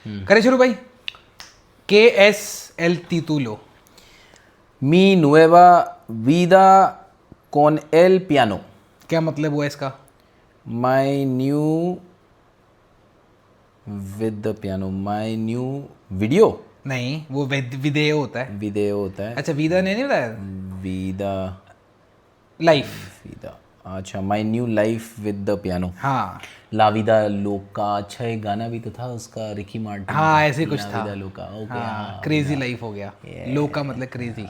करे शुरू भाई। KS el título। Mi nueva vida con el piano। क्या मतलब हुआ इसका? My new with the piano। My new video। नहीं, वो विदेय होता है। video होता है। अच्छा, विदा नहीं बताया। vida life. vida। अच्छा, my new life with the piano। हाँ ला विदा लोका। अच्छा, एक गाना भी तो था उसका, रिकी मार्टिन हाँ, का, ऐसे कुछ ला था। विदा लोका। ओके, हाँ, हाँ, क्रेजी विदा। लाइफ हो गया। लो का मतलब क्रेजी।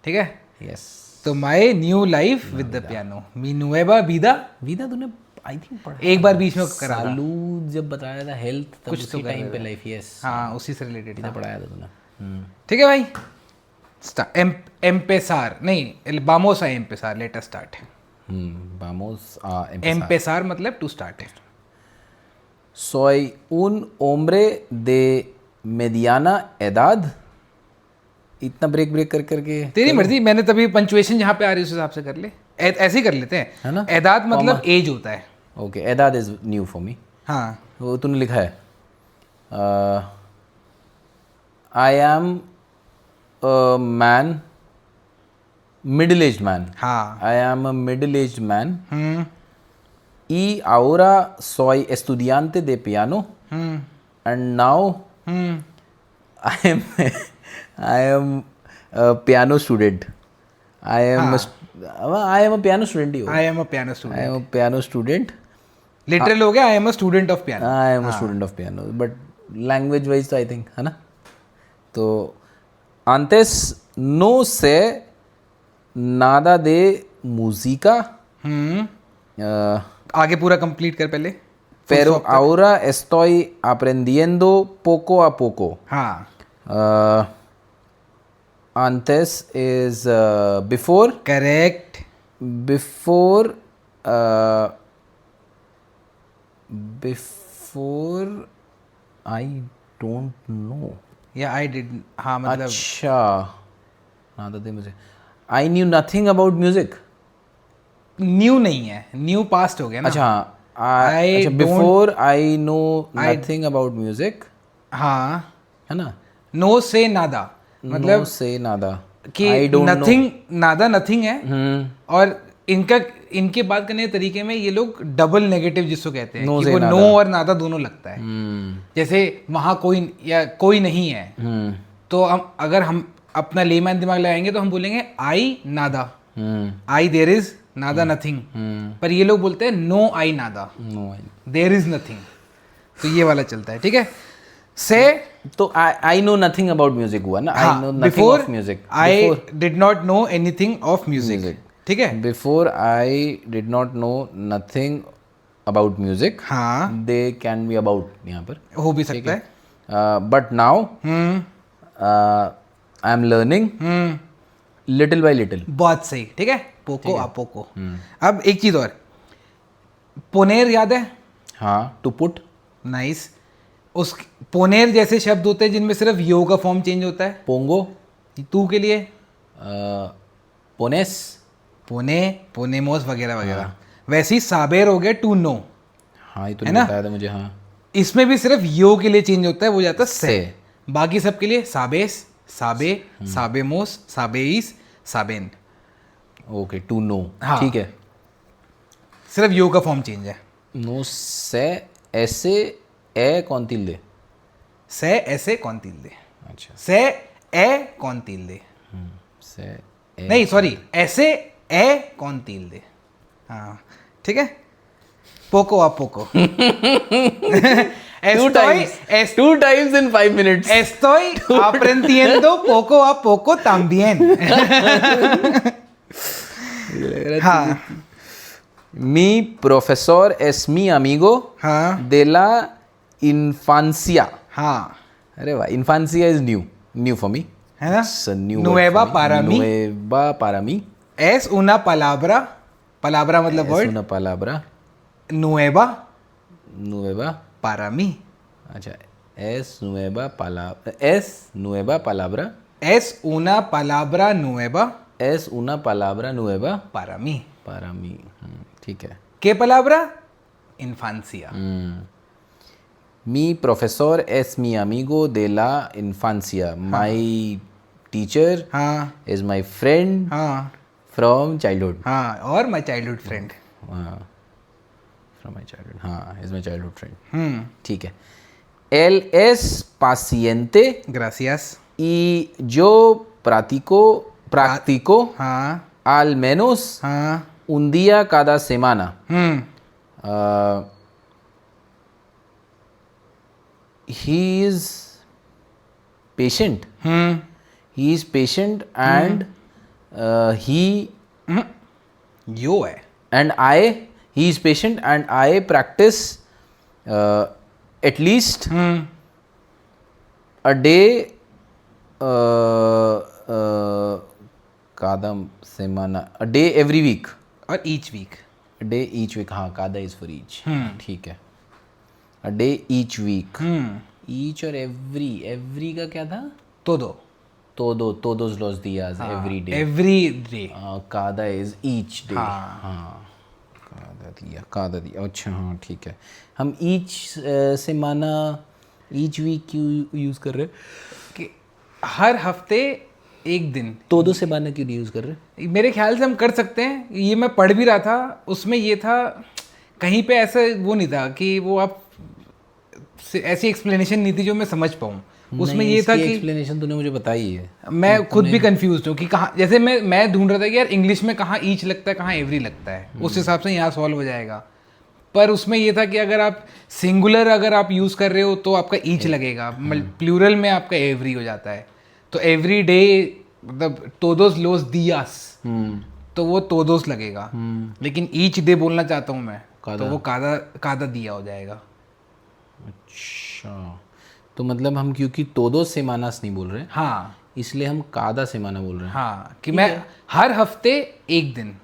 ठीक है, यस। तो my new life with the piano. मी नुएबा विदा। विदा तूने आई थिंक पढ़ा एक बार बीच में करा था, सालू जब बताया था हेल्थ, तब कुछ तो उसी कर टाइम रहे पे थे। लाइफ। यस, हाँ, उसी से रिलेटेड विदा था। पढ़ाया था तूने। ठीक है भाई, एम्पेसार नहीं, बामोस है एम्पेसार। Let us start. vamos a empezar। एम्पेसार मतलब टू स्टार्ट है। Soy un hombre de mediana edad। इतना ब्रेक ब्रेक कर करके तेरी करूं? मर्जी, मैंने तभी पंचुएशन जहाँ पे आ रही है उस हिसाब से कर ले। ऐसे ही कर लेते हैं, है ना? एदाद मतलब Comma। एज होता है। ओके, एदाद इज न्यू फॉर मी। हाँ, वो तूने लिखा है I am man, middle aged man. हाँ। I am a middle aged man y ahora soy estudiante de piano and now I am I am a piano student। I am हाँ। I am a piano student ही हो। आई am a piano I student. am a piano student। Literal हो गया, आई am a student of piano. I am a student of piano, but language wise तो I think है ना। तो antes no sé nada de música। आगे पूरा complete कर पहले। Pero ahora estoy aprendiendo poco a poco। हाँ, Antes is before। Correct. Before before I don't know। या आई डिड, हाँ मतलब अच्छा, ना तो दे मुझे। I knew nothing about music। New नहीं है, न्यू पास्ट हो गया ना। अच्छा, I अच्छा, don't- before I know nothing about music, हाँ, है ना। नो से नादा No मतलब say nada। कि I don't know। नथिंग, नादा नथिंग है। और इनके बात करने के तरीके में ये लोग डबल नेगेटिव जिसको कहते हैं No कि से वो नादा। नो और नादा दोनों लगता है। जैसे वहाँ कोई या कोई नहीं है, तो अगर हम अपना लेमैन दिमाग लगाएंगे तो हम बोलेंगे आई नादा, आई देर इज नादा नथिंग। पर ये लोग बोलते हैं no I Nada, No। There is nothing. तो ये वाला चलता है। ठीक है, से तो I know nothing about music हुआ ना। I know nothing before of music। I did not know anything of music. Music। ठीक है, Before I did not know nothing about music। हाँ, They can be about यहाँ पर। हो भी सकता है। But now I am learning little by little। बहुत सही। ठीक है, पोको अपोको। अब एक चीज और, पोनेर याद है? हाँ, to put। नाइस। उस पोनेर जैसे शब्द होते हैं जिनमें सिर्फ यो का फॉर्म चेंज होता है। पोंगो। तू के लिए पोनेस। पोने, पोनेमोस वगैरह वगैरह। वैसे ही साबेर हो गया टू नो। हाँ, ये तो है ना? बताया था मुझे। हाँ, इसमें भी सिर्फ यो के लिए चेंज होता है, वो जाता है से। से। बाकी सब के लिए साबेस, साबे, साबेमोस, साबेइस, साबेन। Okay, to know. हाँ। ठीक है। सिर्फ यो का फॉर्म चेंज है। नो से ऐसे ए कौन तिल दे। से ऐसे कौन तिल दे, अच्छा, से ए कौन तिल दे, से ए। नहीं सॉरी, ऐसे ए कौन तिल दे। हाँ, ठीक है, पोको आ पोको। Two times in 5 minutes। Estoy aprendiendo poco a poco también। हाँ, Mi profesor es mi amigo हाँ, de la infancia। हाँ, अरे वाह, infancia is new for me। है ना? It's a new word Nueva for me। para mí। Nueva para mí। Es una palabra, palabra मतलब Es word, una palabra। nueva Nueva। para mí। अच्छा, es nueva palabra। Es nueva palabra। Es una palabra nueva Es una palabra nueva para mí। para mí। ठीक है। ¿Qué palabra? Infancia। Mi profesor es mi amigo de la infancia. My teacher हाँ is my friend हाँ from childhood. हाँ, और माई childhood friend. From my childhood. हाँ, is my childhood friend. ठीक है. Él es paciente gracious. y yo practico हाँ al menos हाँ. un día cada semana. He is patient. He is patient and he यो है. and I. He is patient and I practice at least a day. Kada semana. A day every week. और each week. A day each week. हाँ, kada is for each. ठीक है. A day each week. Each और every का क्या था? तो दो. todos los días, every day. Every day. Kada is each day. हाँ. हाँ, kada दिया. अच्छा, हाँ, ठीक है. हम each semana, each week क्यों यूज़ कर रहे हैं? कि हर हफ्ते एक दिन. todo semana क्यों नहीं यूज़ कर रहे? मेरे ख्याल से हम कर सकते हैं. ये मैं पढ़ भी रहा था, उसमें ये था, कहीं पे ऐसा वो नहीं था कि वो आप ऐसी एक्सप्लेनेशन नहीं थी जो मैं समझ पाऊँ. उसमें ये था कि एक्सप्लेनेशन तूने मुझे बताई है. मैं खुद भी कंफ्यूज हूँ कि कहाँ, जैसे मैं ढूंढ रहा था कि यार इंग्लिश में कहाँ ईच लगता है, कहाँ एवरी लगता है, उस हिसाब से यहाँ सॉल्व हो जाएगा. पर उसमें ये था कि अगर आप सिंगुलर अगर आप यूज़ कर रहे हो तो आपका ईच लगेगा, प्लूरल में आपका एवरी हो जाता है. तो एवरी डे मतलब todos los días, तो वो todos लगेगा. लेकिन ईच डे बोलना चाहता हूँ मैं, तो वो कादा दिया हो जाएगा. अच्छा, तो मतलब हम क्योंकि todos semanas नहीं बोल रहे, हाँ, इसलिए हम cada semana बोल रहे हैं. हाँ, कि मैं हर हफ्ते एक दिन,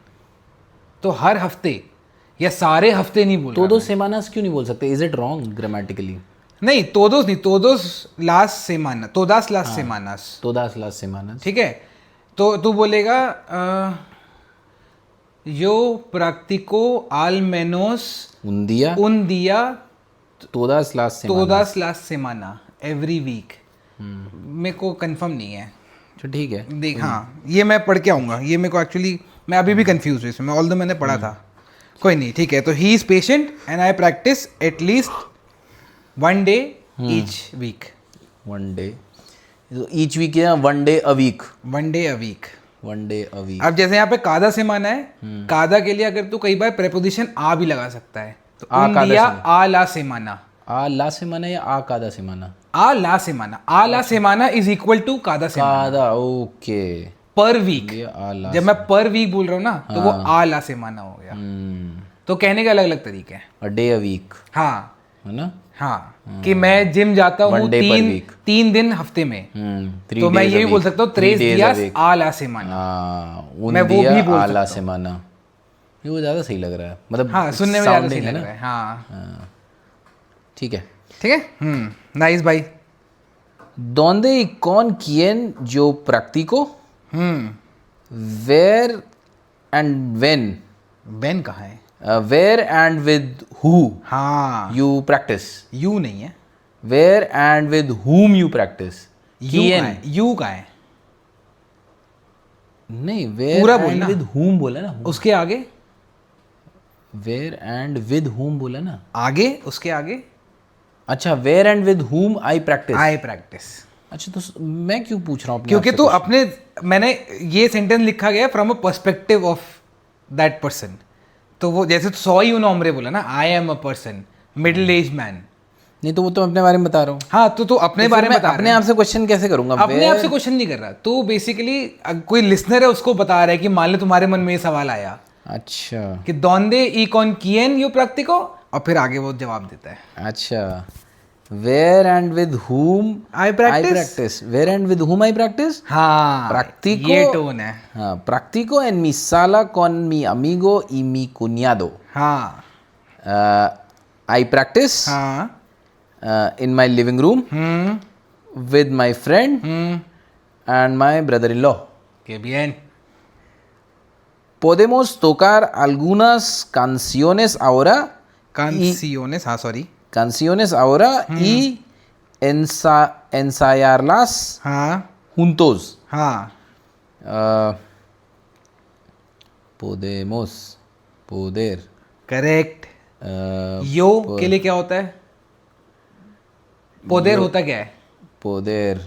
तो हर हफ्ते या सारे हफ्ते नहीं बोल रहा. todos semanas क्यों नहीं बोल सकते? Is it wrong grammatically? नहीं, todos नहीं, todos las semanas, todas las semanas. todas las semanas. ठीक है. तो तू बोलेगा yo practico al menos un día todas las semanas. todas las semanas every week. मेरे को कंफर्म नहीं है. तो ठीक है, देख, हाँ, ये मैं पढ़ के आऊँगा. ये मेरे को एक्चुअली, मैं अभी भी कंफ्यूज हूँ इसमें, ऑल्दो मैंने पढ़ा था. कोई नहीं, ठीक है. तो he is patient and I practice at least one day each week. one day. So each week या one day a week. One day a week. one day a week. अब जैसे यहाँ पे कादा से माना है, कादा के लिए अगर तू कई बार प्रेपोजिशन आ भी लगा सकता है. तो आ उन कादा दिया से आ ला से माना. आ ला semana या आ cada semana? आ ला से माना. आ ला से माना इज इक्वल टू कादा से माना cada, ओके. पर वीक. ये आ ला जब मैं पर वीक बोल रहा हूँ ना, तो वो आ ला से माना हो गया. तो कहने के अलग अलग तरीके हैं. a day a week, हाँ है ना? हाँ, कि मैं जिम जाता हूँ One day per week. तीन दिन हफ्ते में. 3 तो मैं days ये a भी बोल week. सकता हूँ 3 3 days a días week. a la semana. हाँ, un मैं वो día भी बोल a la सकता semana. ये वो ज़्यादा सही लग रहा है, मतलब हाँ, सुनने में ज़्यादा sounding सही है लग ना? रहा है. हाँ, हाँ, ठीक है. ठीक है. नाइस भाई. ¿Dónde y con quién yo practico? Where and when? Ben कहाँ है? Where and with who हाँ, you practice? यू नहीं है. Where and with whom you practice? You कहाँ है? यू कहाँ है? नहीं, where पूरा and बोलना. with whom बोला ना? उसके आगे, Where and with whom बोला ना? आगे, उसके आगे अच्छा, where and with whom I practice. I practice. अच्छा, तो मैं क्यों पूछ रहा हूँ अपने क्योंकि आप से तू कुछ? अपने, मैंने ये सेंटेंस लिखा गया from a perspective of that person. तो वो जैसे सोई उन उम्रे बोला ना, आई am a person, middle age man. नहीं, तो वो तो अपने बारे में बता रहा हूँ. हाँ, तो तू अपने तो बारे फिर में मैं बता अपने आप से क्वेश्चन कैसे करूंगा? अपने आप से क्वेश्चन नहीं कर रहा. तो बेसिकली कोई लिसनर है उसको बता रहा है कि मान लो तुम्हारे मन में ये सवाल आया अच्छा, कि दौंदे ई कौन कियन यू प्रैक्टिको, और फिर आगे वो जवाब देता है. अच्छा, where and with whom I practice. Where and with whom I practice? हाँ, Practico. ये टोन है. हाँ, practico en mi sala con mi amigo y mi cuñado. हाँ I practice हाँ. in my living room with my friend and my brother-in-law. Que bien. Podemos tocar algunas canciones ahora. Canciones, हाँ, sorry. canciones ahora y ensayarlas हाँ juntos. हाँ Podemos, poder, correct uh, यो के लिए क्या होता है पोदेर होता क्या है poder,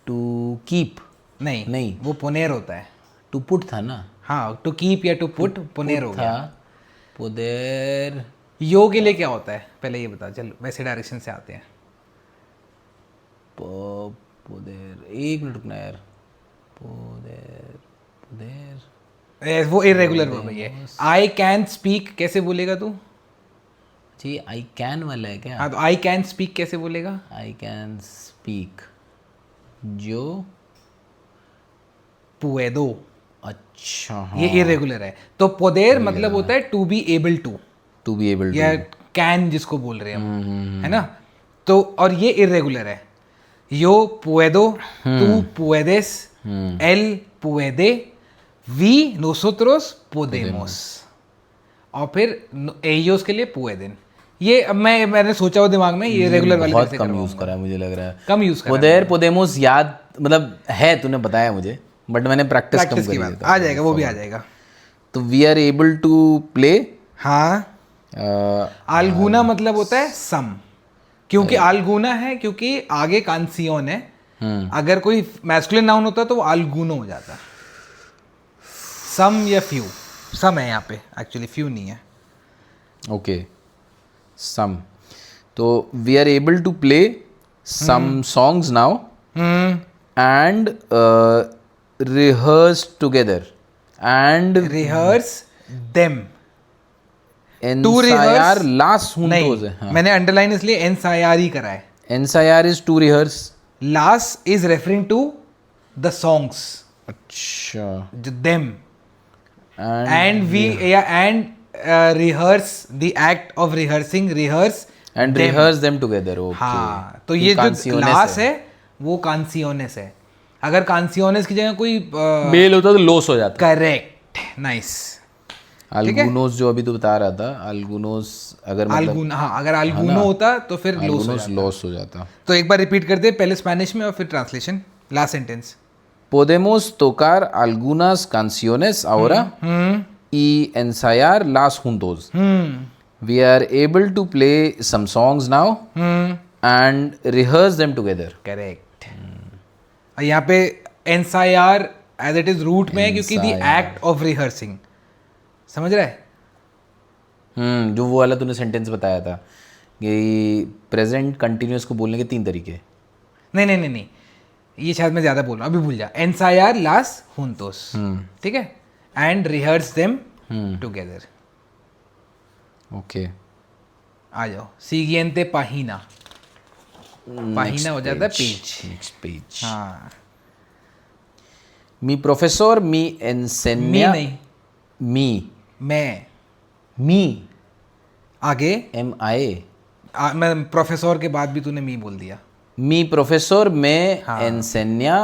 to keep, नहीं नहीं वो पुनेर होता है to put था ना, हाँ टू कीप या टू पुट पुनेर हो गया था poder, यो के लिए क्या होता है पहले ये बता चल वैसे डायरेक्शन से आते हैं poder, एक मिनट रुकना यार, poder, poder, वो इरेगुलर वर्ब है ये आई कैन स्पीक कैसे बोलेगा तू जी आई कैन वाला है क्या? हाँ तो आई कैन स्पीक कैसे बोलेगा आई कैन स्पीक, जो पुएदो अच्छा हाँ, ये इरेगुलर है तो पोदेर मतलब होता है to be able to to be able या कैन जिसको बोल रहे हैं हम है ना तो और ये इरेगुलर है यो पुएदो तू पुएदेस एल पुएदे वी नोसोत्रोस पोदेमोस और फिर एयोस के लिए पुएदेन ये अब मैंने सोचा हुआ दिमाग में ये रेगुलर वाले बहुत कैसे कम करवाऊंगा। यूज करा है मुझे लग रहा है, कम यूज करा पोदेर पोदेमोस याद मतलब है, तूने बताया मुझे बट मैंने प्रैक्टिस कम प्रैक्टिस की करी बात है। आ जाएगा वो भी आ जाएगा तो we are able to play, हाँ आलगुना मतलब होता है सम क्योंकि आलगुना है क्योंकि आगे कांसियोन है अगर कोई मैस्कुलिन नाउन होता तो वो आलगुनो हो जाता सम या फ्यू सम है यहाँ पे एक्चुअली फ्यू नहीं है ओके सम, तो we are able to play some songs now and rehearse together and rehearse them ensayar las juntos नहीं है, हाँ. मैंने अंडरलाइन इसलिए एनसायार ही करा है ensayar is to rehearse, लास is referring to the songs अच्छा देम and एंड वी या and rehearse the act of rehearsing rehearse and rehearse them together, okay. हाँ तो ये जो canciones लास है वो कांसियोनेस है अगर कांसियोनेस की जगह कोई मेल होता तो लोस हो जाता। करेक्ट नाइस अल्गुनोस जो अभी तो बता रहा था, अल्गुनोस अगर मतलब अल्गुन हाँ अगर अल्गुनो होता तो फिर लोस हो अल्गुनोस जाता लॉस हो जाता। तो एक बार रिपीट करते हैं पहले स्पेनिश में और फिर translation last sentence Podemos tocar algunas canciones ahora y ensayar las juntos. We are able to play some songs now and rehearse them together. Correct और यहाँ पे एनसायार एज इट इज रूट में है क्योंकि द एक्ट ऑफ रिहर्सिंग समझ रहा है जो वो वाला तूने सेंटेंस बताया था कि प्रेजेंट कंटिन्यूस को बोलने के 3 तरीके। नहीं ये शायद मैं ज़्यादा बोल रहा हूँ अभी भूल जा एनसायार लास हुंतोस ठीक है and rehearse them together okay आ जाओ सीगियंते पाहीना पाहीना हो जाता है पेज नेक्स्ट पेज। हाँ Mi profesor me मी enseña नहीं me मैं me आगे MI मैं प्रोफेसर के बाद भी तूने मी बोल दिया Mi profesor me enseña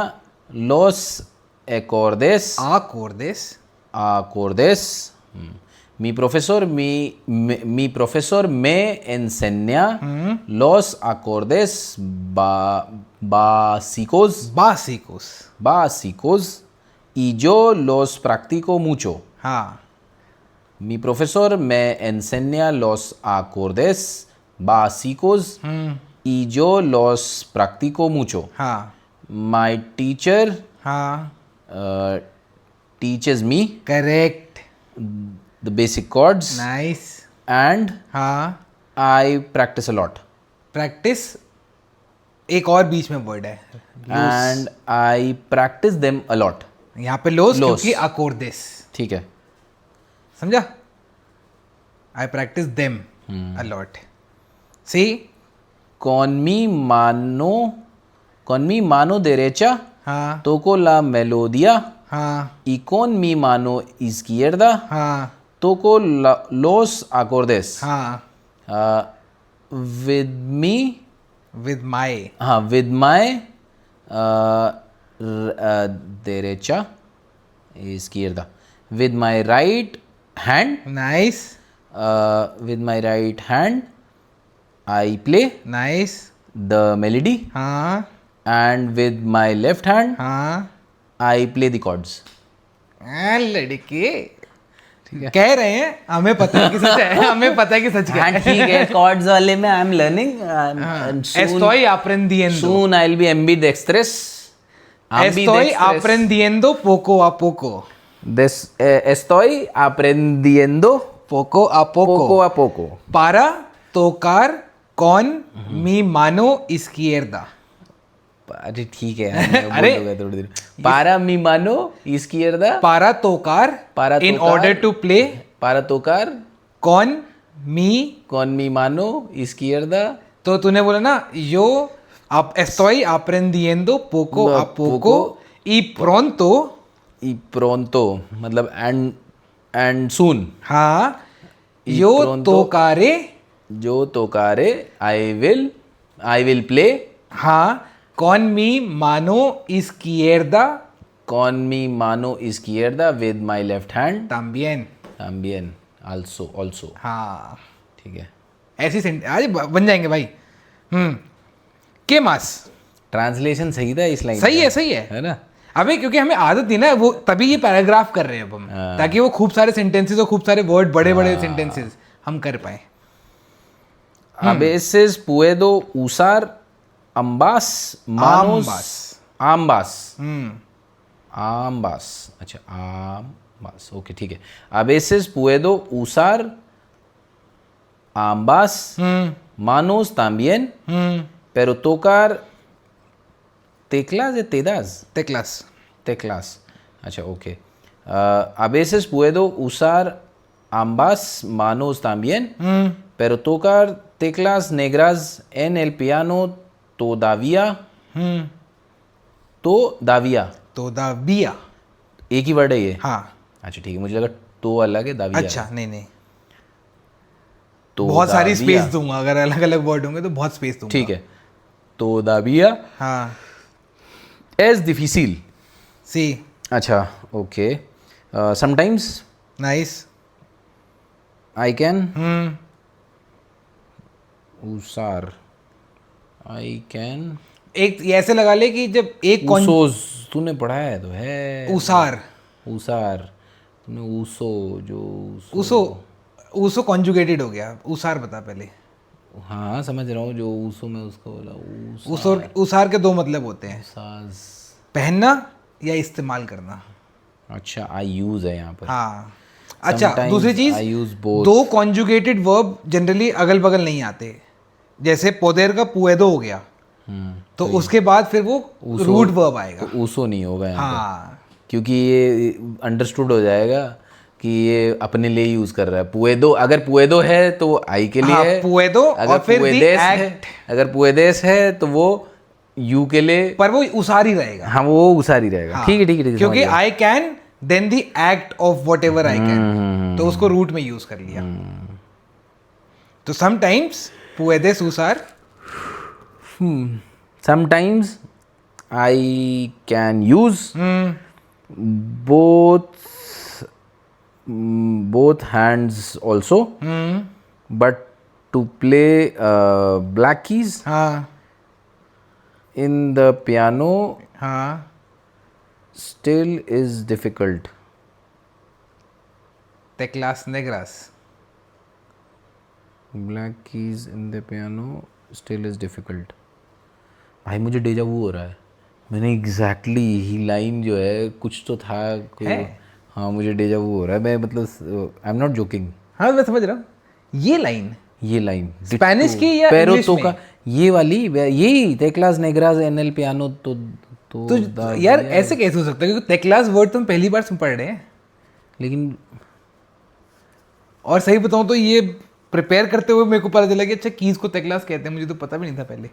los acordes acordes. Mi profesor mi profesor me enseña los acordes básicos y yo los practico mucho. हाँ Mi profesor me enseña los acordes básicos y yo los practico mucho. हाँ My teacher हाँ teaches me correct the basic chords nice and हाँ I practice a lot. Practice एक और बीच में word है And I practice them a lot. यहाँ पे loss Los. क्योंकि अकोर्डेस ठीक है। समझा आई प्रैक्टिस देम अलॉट सी Con mi mano derecha हाँ toco la melodía हाँ y con mi mano izquierda हाँ toco los acordes. हाँ With me with my with my derecha izquierda with my right hand nice with my right hand I play nice. the melody हाँ and with my left hand हाँ. I play the chords. लड़के कह रहे हैं, हमें पता है कि सच है. हमें पता है कि सच क्या हाँ है. ठीक है, chords वाले में I'm learning and Estoy aprendiendo. soon I'll be ambidextrous. Estoy aprendiendo poco a poco. Estoy aprendiendo Poco a poco. poco a poco. Para tocar con mi mano izquierda. अरे ठीक है यार, मैं अरे! बोल दूंगा थोड़ी देर. Para mi mano izquierda. Para tocar. Para in tocar. order to play. Para tocar Con mi. con mi mano izquierda. तो तूने बोला ना, yo estoy aprendiendo poco a poco y pronto. Y pronto मतलब and soon. हाँ. Y yo pronto. tocaré. Yo tocaré. I will play. हाँ. Con mi mano izquierda. Con mi mano izquierda with my left hand. También. También. Also. हाँ. ठीक है. ऐसी Saint आज बन जाएंगे भाई. के मास. ट्रांसलेशन सही था इस लाइन. सही है है ना. अबे क्योंकि हमें आदत थी ना, वो तभी ये पैराग्राफ कर रहे हैं अब हम, ताकि वो खूब सारे सेंटेंसेस और खूब सारे वर्ड, बड़े बड़े सेंटेंसेस हम कर पाए. A veces puedo usar ambas manos. Ambas. Ambas. अच्छा ambas. ओके ठीक है. A veces puedo usar ambas manos también. Pero tocar teclas de टेक्लास. teclas. अच्छा okay. A veces puedo usar ambas manos también. Pero tocar teclas negras en el piano todavía. तोदाविया. एक ही word है ये. हाँ. अच्छा ठीक है, मुझे लगा तो अलग है, दाविया. अच्छा नहीं. तो बहुत सारी दाविया. स्पेस दूंगा, अगर अलग अलग वर्ड होंगे तो बहुत स्पेस दूंगा. ठीक है. todavía हाँ. es difícil. सी. अच्छा okay. sometimes nice. I can usar. I can एक ये ऐसे लगा ले कि जब एक usos. तूने पढ़ाया है तो है. उसार. तूने उसो जो उसो कॉन्जुगेटेड हो गया. उसार बता पहले. हाँ समझ रहा हूँ, जो उसो में उसको बोला. उसार के दो मतलब होते हैं, उसाज. पहनना या इस्तेमाल करना. अच्छा आई यूज है यहाँ पर. हाँ. अच्छा Sometimes दूसरी I चीज, use both. दो कॉन्जुगेटेड वर्ब जनरली अगल बगल नहीं आते. जैसे पोदेर का पुएदो हो गया, तो उसके बाद फिर वो रूट वर्ब आएगा. तो ऊसो नहीं होगा यहाँ पर, हाँ. क्योंकि ये अंडरस्टूड हो जाएगा कि ये अपने लिए यूज कर रहा है. पुएदो, अगर पुएदो है तो वो आई के लिए है. पुएदो और फिर पुएदेस है, एक्ट. अगर पुएदेस है तो वो यू के लिए, पर वो उसार ही रहेगा. हाँ वो उसारी रहेगा. ठीक है क्योंकि I can then the act of whatever I can, तो उसको रूट में यूज कर लिया. तो समटाइम्स पुएदेस उसार. sometimes I can use both hands also, but to play black keys हाँ. in the piano हाँ. still is difficult. Teclas negras. Black keys in the piano still is difficult. भाई मुझे डेजा वू हो रहा है. मैंने एग्जैक्टली यही लाइन जो है, कुछ तो था कोई. हाँ मुझे डेजा वू हो रहा है. मैं मतलब आई एम नॉट जोकिंग. हाँ मैं समझ रहा हूँ. ये लाइन स्पेनिश की या इंग्लिश में? का ये वाली यही टेक्लास नेग्रास एनएल पियानो. तो यार ऐसे कैसे हो सकता है, क्योंकि टेक्लास वर्ड तुम पहली बार सुन पढ़ रहे हैं. लेकिन और सही बताऊँ तो ये प्रिपेयर करते हुए मेरे को पता चला कि अच्छा कीज को टेक्लास कहते हैं. मुझे तो पता भी नहीं था पहले.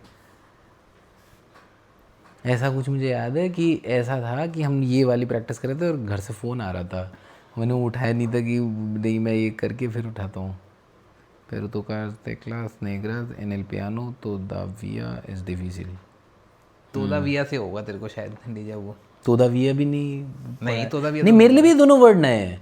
ऐसा कुछ मुझे याद है कि ऐसा था कि हम ये वाली प्रैक्टिस कर रहे थे और घर से फ़ोन आ रहा था. मैंने उठाया नहीं था कि नहीं मैं ये करके फिर उठाता हूँ. Pero tocar teclas negras en el piano todavía es difícil. तोदाविया से होगा तेरे को शायद डेजा वो. todavía भी नहीं तोदाविया नहीं, मेरे लिए भी दोनों वर्ड नए हैं.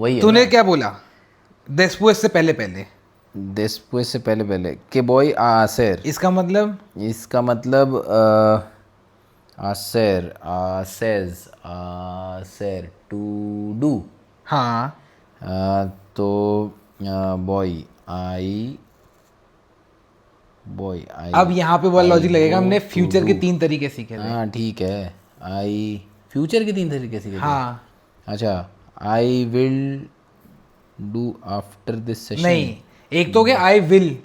वही है तूने क्या बोला después से पहले पहले? después से पहले पहले que voy a hacer, इसका मतलब इसका मतलब hacer to do, हाँ तो boy I अब यहाँ पे वो लॉजिक लगेगा, go हमने to फ्यूचर के do। 3 तरीके सीखे थे। हाँ ठीक है, आई फ्यूचर के 3 तरीके सीखे थे। हाँ अच्छा, I will do after this session. नहीं, एक तो हो गया आई विल,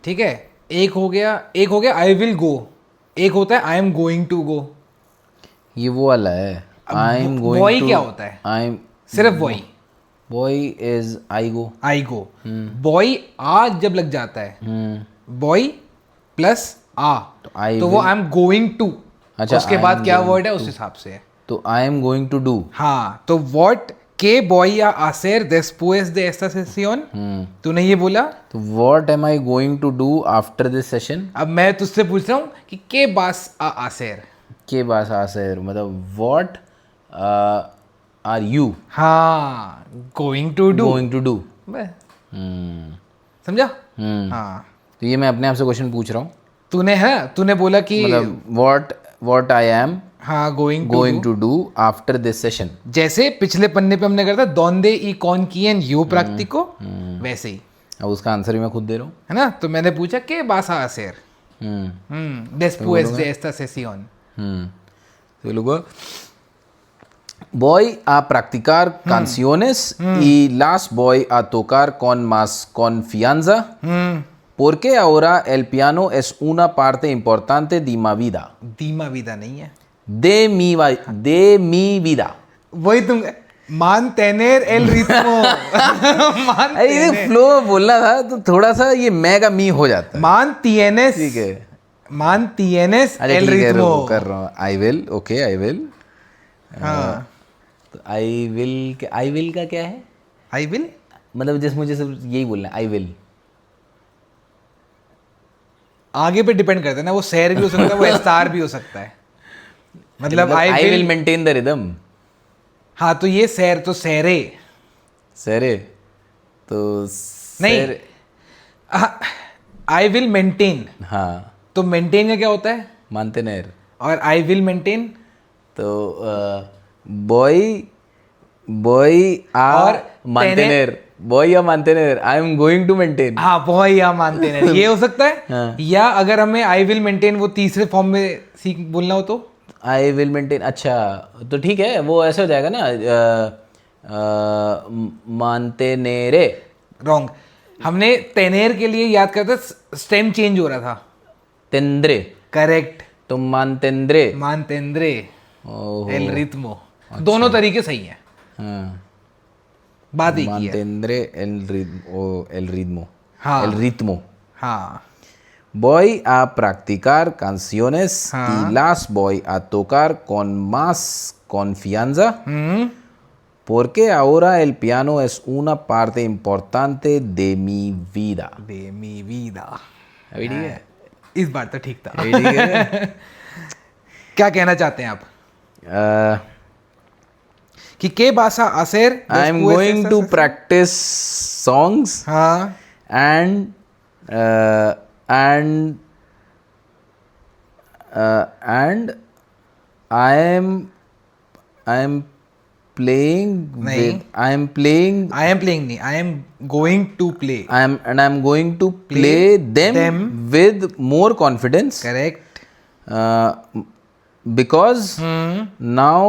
ठीक है, एक हो गया आई विल गो, एक होता है I am going to go. ये वो वाला है, आई एम गोइंग वही टू, क्या होता है? आई एम सिर्फ वही, बॉय is I go. I go, बॉय आ जब लग जाता है, बॉय प्लस आ, I तो वो will- I am going to, अच्छा, उसके I बाद am क्या going वर्ड है उस हिसाब से है। तो I am going to do. हाँ, तो व्हाट के बॉय या आसेर después de esta sesión, तूने ये बोला। तो what am I going to do after this session. अब मैं तुझसे पूछ रहा हूँ कि के बास आ आसेर, के बास आसर मतलब व्हाट आर यू हाँ going to do, going to do. समझा? हाँ, तो ये मैं अपने आप से क्वेश्चन पूछ रहा हूँ, तूने बोला कि मतलब व्हाट आई एम हाँ going going to do after this session. जैसे पिछले पन्ने पे हमने करा था donde y con quién yo practico, वैसे ही अब उसका आंसर भी मैं खुद दे रहा हूँ। है ना। तो मैंने पूछा que vas a hacer después de esta sesión। तो luego voy a practicar canciones y las voy a tocar con más confianza porque ahora el piano es una parte importante de mi vida, धीमा विदा नहीं है, de mi vida। वही तुम मान tener el ritmo मान अरे ये फ्लो बोलना था तो थोड़ा सा ये मैं का मी हो जाता है। मान tienes, ठीक है, मान tienes अच्छा el ठीक है, ritmo। कर रहा हूँ। I will, okay I will. हाँ, तो आई विल का क्या है, I will, मतलब जैसे मुझे सिर्फ यही बोलना है आई विल। आगे पे डिपेंड करता है ना, वो सैर भी हो सकता है, वो स्टार भी हो सकता है, मतलब आई I will will। Maintain the rhythm. हाँ, तो ये सैर तो सैरे सरे तो नहीं, आई विल मेंटेन, हाँ, तो मेंटेन का क्या होता है, मानते नहीं। और आई विल मेंटेन तो बॉय आ और मानतेनेर, बॉय या मानतेनेर, I am going to maintain. हाँ बहुत या मानते हैं ये हो सकता है। हाँ। या अगर हमें आई विल मेंटेन वो तीसरे फॉर्म में सीख बोलना हो तो आई विल मेंटेन, अच्छा तो ठीक है, वो ऐसे हो जाएगा ना, मानतेनेरे। रॉन्ग, हमने तेनेर के लिए याद करते स्टेम चेंज हो रहा था। तेंद्रे, करेक्ट, तुम मानतेंद्रे। मानतेंद्रे ओहो, एल रित्मो, दोनों तरीके सही है, हाँ, बात एक ही है। mantendré el ritmo. हाँ। El ritmo. हाँ Voy a practicar canciones हाँ। y las voy a tocar con más confianza porque ahora el piano es una parte importante de mi vida. de mi vida, अभी ठीक है, इस बार तो ठीक था। अभी ठीक है। क्या कहना चाहते हैं आप कि के बासा असेर I am going to practice songs हाँ and I am playing नहीं। with I am playing I am playing नहीं, I am going to play. I'm going to play them with more confidence correct, because now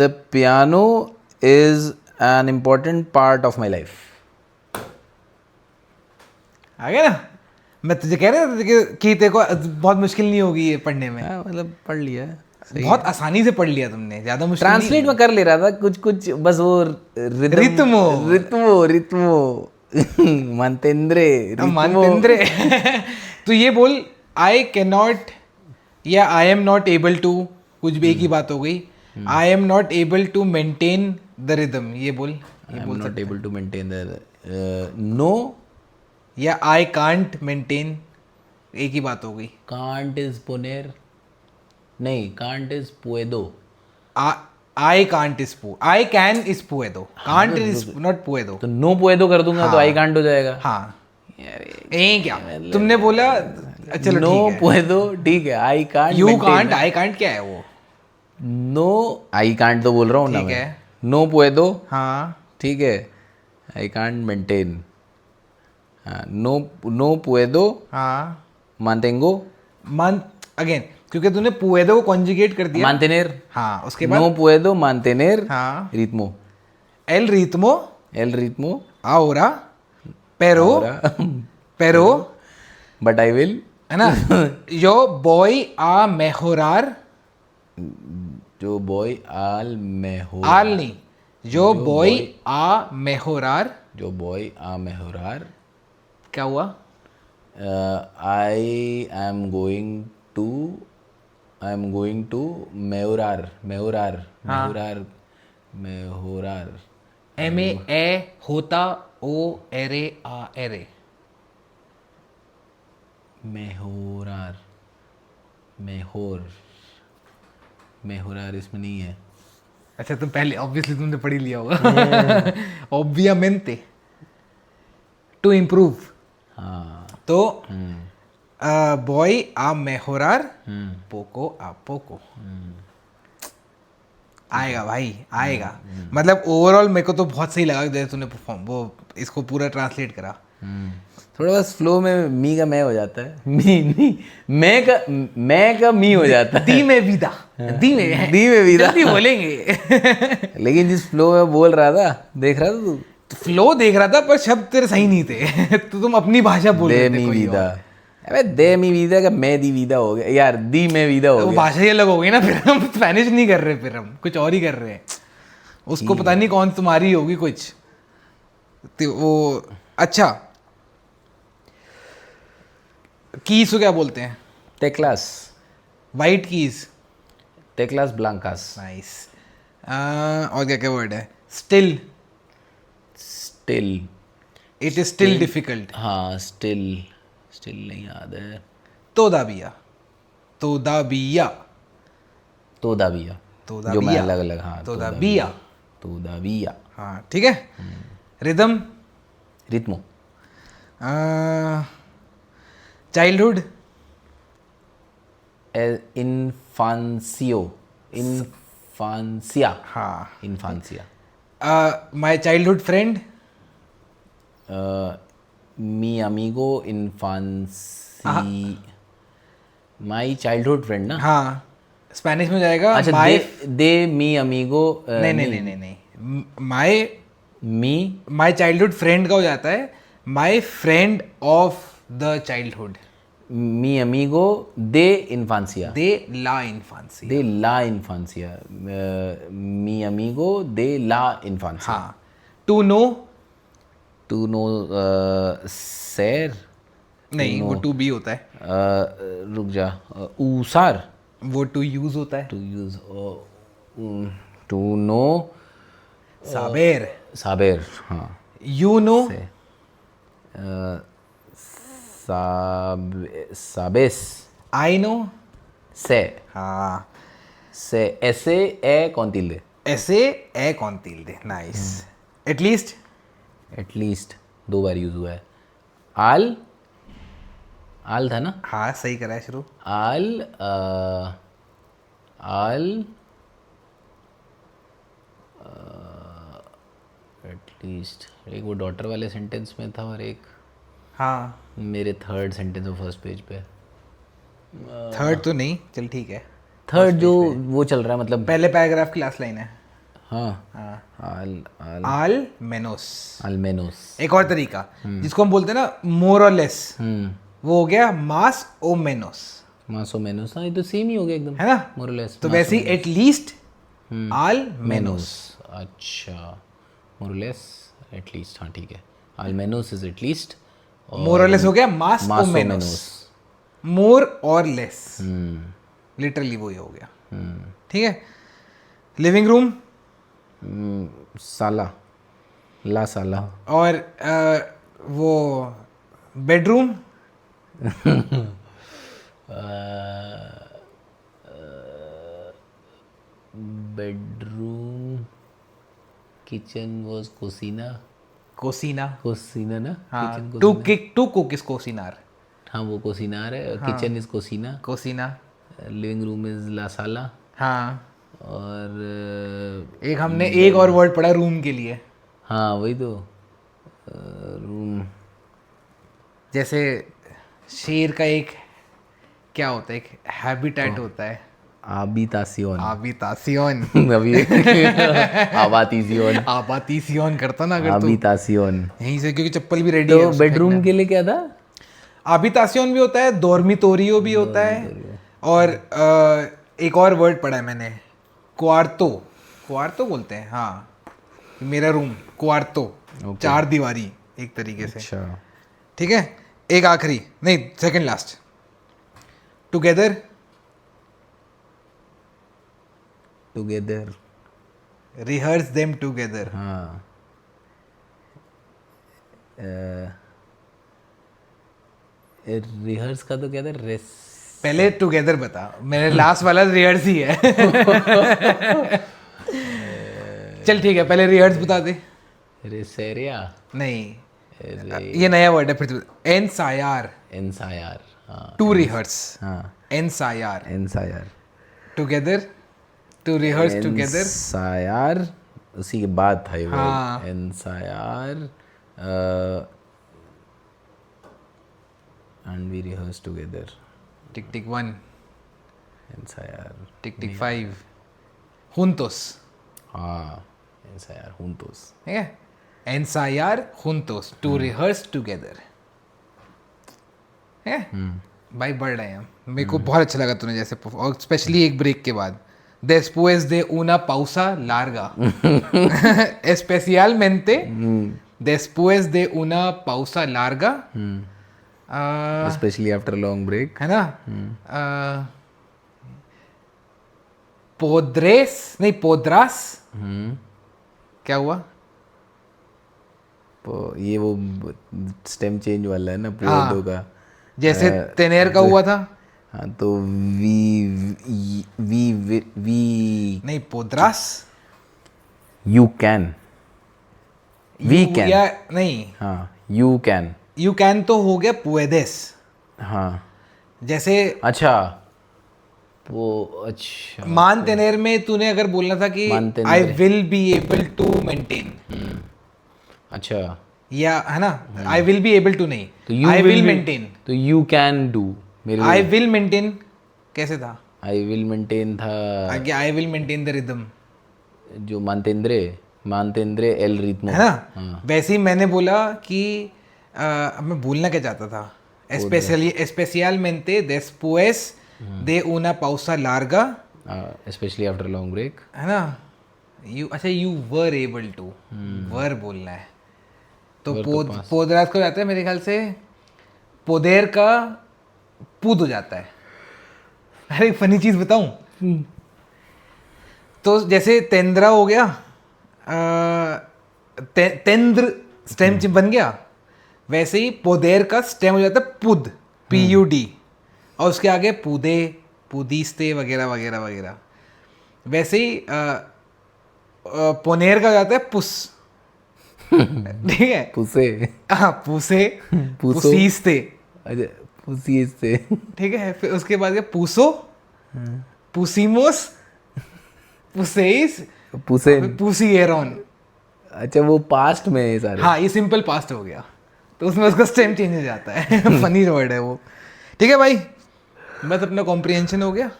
the piano is an important part of my life. आ गया ना। मैं तुझे कह रहा था कि तेरे को बहुत मुश्किल नहीं होगी ये पढ़ने में, हाँ, मतलब पढ़ लिया, बहुत आसानी से पढ़ लिया तुमने, ज्यादा मुश्किल नहीं ट्रांसलेट में कर ले रहा था कुछ कुछ, बस वो रित्मो मानतेंद्रे है। मानतेंद्रे तो ये बोल आई कैन नॉट या I am not able to, कुछ भी एक ही बात हो गई। I am not able to maintain the rhythm, ये बोल, I am not able to maintain the no, या आई कांट मेंटेन, एक ही बात हो गई। कांट इज पोनेर, नहीं कांट इज पुएदो। आई कांट इज पू, आई कैन इज पुएदो, कांट इज नॉट पुएदो। तो नो पुएदो कर दूंगा तो आई कांट हो जाएगा। हाँ ये क्या तुमने बोला, चलो नो ठीक है। पुएदो ठीक है, I can't you can't, I can't क्या है वो? नो आई कांट तो बोल रहा हूँ ना ठीक मैं। है। नो पुएदो हाँ ठीक है, आई कांट मेंटेन। हाँ, नो नो पुएदो हाँ मांटेंगो मन अगेन, क्योंकि तूने पुएदो को कॉन्जुगेट कर दिया। मांटेनेर। हाँ उसके बाद नो पुएदो मांटेनेर हाँ रित्मो। एल रीतमो एल रित्मो ahora, pero pero but I will है ना, yo voy a mejorar, जो बॉय आल में हो al नहीं, yo voy a mejorar, जो बॉय आ मेहरार क्या हुआ? आई एम गोइंग टू मेहरार मेहरार मेहरार मेहरार एम ए होता ओ एरे आ एरे, मेहरार मेहोर मेहरार इसमें नहीं है। अच्छा तुम पहले ऑब्वियसली तुमने पढ़ ही लिया होगा। ऑब्वियमेंटे, टू इम्प्रूव। हाँ तो बॉय आ मेहोरार, पोको आ पोको। आएगा भाई आएगा। मतलब ओवरऑल मेरे को तो बहुत सही लगा जैसे तूने परफॉर्म वो इसको पूरा ट्रांसलेट करा। थोड़ा बस फ्लो में मी का मैं हो जाता है, मी नहीं मैं का मी हो जाता है। दी में विदा, दी में विदा जल्दी बोलेंगे। लेकिन जिस फ्लो में बोल रहा था, देख रहा था तू, फ्लो देख रहा था पर शब्द तेरे सही नहीं थे। तो तुम अपनी भाषा बोल दे रहे थे मी कोई विदा। और। अबे दे मी विदा का मैं दी विदा हो गया यार, दी में विदा हो वो गया। भाषा ही अलग हो गई ना, फिर हम स्पेनिश नहीं कर रहे, फिर हम कुछ और ही कर रहे हैं। उसको पता नहीं कौन तुम्हारी होगी कुछ तो वो। अच्छा कीज को क्या बोलते हैं? टेक्लास वाइट कीज। टेक्लास ब्लांकास। नाइस। और क्या क्या वर्ड है? Still, still it is still difficult. हाँ स्टिल नहीं याद है। तोदाबिया, तोदाबिया, तोदाबिया तोदाबिया, जो मैं अलग अलग। हाँ तोदाबिया। तोदाबिया। हाँ ठीक है। रिदम, रित्मो चाइल्डहुड, इन्फांसियो इन्फांसिया हाँ। इन्फांसिया। माय चाइल्डहुड फ्रेंड, मी अमीगो इन्फांसी माई चाइल्डहुड फ्रेंड ना। हाँ स्पेनिश में जाएगा। अच्छा माय दे मी अमीगो नहीं नहीं नहीं नहीं नहीं, माय मी चाइल्डहुड फ्रेंड का हो जाता है my friend of the childhood. मी अमीगो दे इन्फांसिया दे ला इन्फांसी। दे ला इन्फांसिया मी अमीगो दे ला इन्फांसिया। हाँ। टू नो, टू नो सैर नहीं वो टू बी होता है, रुक जा ऊसार वो टू यूज होता है। To use to know साबेर, साबेर। हाँ यू नो, साबेस आई नो। से हाँ से ऐसे ए कौन tilde ऐसे ए कौन tilde। नाइस। एटलीस्ट, एटलीस्ट 2 बार यूज हुआ है। आल आल था ना। हाँ सही करा है शुरू। आल आल एटलीस्ट एक वो डॉटर वाले सेंटेंस में था और एक हाँ मेरे third sentence of first page पे। थर्ड तो नहीं, चल ठीक है। थर्ड जो वो चल रहा है मतलब पहले पैराग्राफ की लास्ट लाइन है। हाँ आल आल आल मेनोस। almenos। एक और तरीका जिसको हम बोलते हैं ना मोर और लेस, वो हो गया मास ओ मेनोस, más o menos। हाँ ये तो सेम ही हो गया एकदम, है ना? more or less। तो वैसे ही एटलीस्ट आल मेनोस। अच्छा more or less एटलीस्ट। हाँ ठीक है, almenos इज एटलीस्ट। मोर और लेस हो गया मास ओ más o मेनोस। menos। मोर और लेस लिटरली वही हो गया। ठीक है। लिविंग रूम साला ला साला। और वो बेडरूम बेडरूम किचन वाज कोसिना कोसीना ना हाँ किचन टू कुक इज कोसिनार हाँ वो कोसिनार है किचन इज कोसिना कोसीना लिविंग रूम इज ला साला हाँ और एक हमने एक और वर्ड पढ़ा रूम के लिए हाँ वही तो रूम जैसे शेर का एक क्या होता है एक हैबिटेट होता है habitación आबितासियोन अभी habitación आबातीसियोन करता ना अगर तू habitación यहीं से क्योंकि चप्पल भी रेडी तो है बेडरूम के लिए क्या था आबितासियोन भी होता है डोरमिटोरियो भी होता है और एक और वर्ड पढ़ा है मैंने क्वार्तो बोलते हैं हाँ मेरा रूम क्वार्तो 4 दीवारी एक तरीके से अच्छा ठीक है एक आखिरी नहीं second last together together rehearse them together हाँ रिहर्स का तो क्या था रेस पहले टुगेदर बता मेरे लास्ट वाला रिहर्स ही है चल ठीक है पहले रिहर्स बता दे रेसेरिया नहीं ये नया वर्ड है फिर एनसायार एंसायर हाँ टू रिहर्स हाँ एनसायार एंसायर टुगेदर टू रिहर्स टुगेदर एंसायर उसी के बाद था ये हाँ। वर्ड एंसायर and we rehearse together tick tick 1 एंसायर टिक टिक 5 juntos हाँ एंसायर juntos ठीक है ensayar juntos to rehearse together है भाई बढ़ रहे हैं हम मेरे को बहुत अच्छा लगा तूने जैसे और स्पेशली एक ब्रेक के बाद después de una pausa larga especialmente después de una pausa larga specially after long break है ना podres नहीं podrás क्या हुआ ये वो स्टेम चेंज वाला है ना पोदो का जैसे तेनेर का हुआ था हाँ तो वी नहीं podrás you can we You can या नहीं हाँ यू कैन यू कैन तो हो गया puedes हाँ जैसे अच्छा वो अच्छा मान तेनेर में तूने अगर बोलना था कि मान तेनेर। I will be able to maintain अच्छा या है ना I will be able to नहीं तो you I will will be- maintain तो यू कैन डू मेरे आई विल मेंटेन कैसे था आई विल मेंटेन था आगे आई विल मेंटेन द रिदम जो मानतेंद्रे एल रिथमो है ना वैसे ही मैंने बोला कि अब मैं बोलना क्या चाहता था especialmente después de una pausa larga specially after long break है ना अच्छा you were able to were बोलना है तो पोदराज को जाता है मेरे ख्याल से पोदेर का पुद हो जाता है अरे फनी चीज बताऊं तो जैसे तेंद्रा हो गया तेंद्र स्टेम बन गया वैसे ही पोदेर का स्टेम हो जाता है पुद PUD और उसके आगे पुदे पुदीस्ते वगैरह वगैरह वगैरह वैसे ही पोनेर का हो जाता है पुस ठीक है पुसे हाँ पुसे पुसो। पुसीस्ते अच्छा पुसी से ठीक है फिर उसके बाद क्या पुसो पुसीमोस पुसेइस पुसे पुसीएरॉन अच्छा वो पास्ट में है सारे हाँ ये सिंपल पास्ट हो गया तो उसमें उसका स्टेम चेंज हो जाता है फनी वर्ड है वो ठीक है भाई बस अपना कॉम्प्रिहेंशन हो गया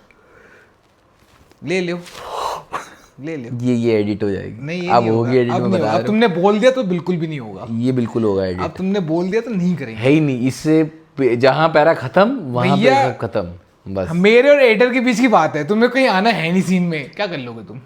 ले लो ये एडिट हो जाएगी नहीं ये अब नहीं होगी होगा एडिट अब में नहीं बता होगा अब रहा तुमने बोल दिया तो बिल्कुल भी नहीं होगा हूँ। ये बिल्कुल होगा एडिट अब तुमने बोल दिया तो नहीं करेंगे है ही नहीं इससे जहाँ पैरा खत्म वहाँ पे भैया, सब खत्म बस मेरे और एडर के बीच की बात है तुम्हें कहीं आना है नहीं सीन में क्या कर लोगे तुम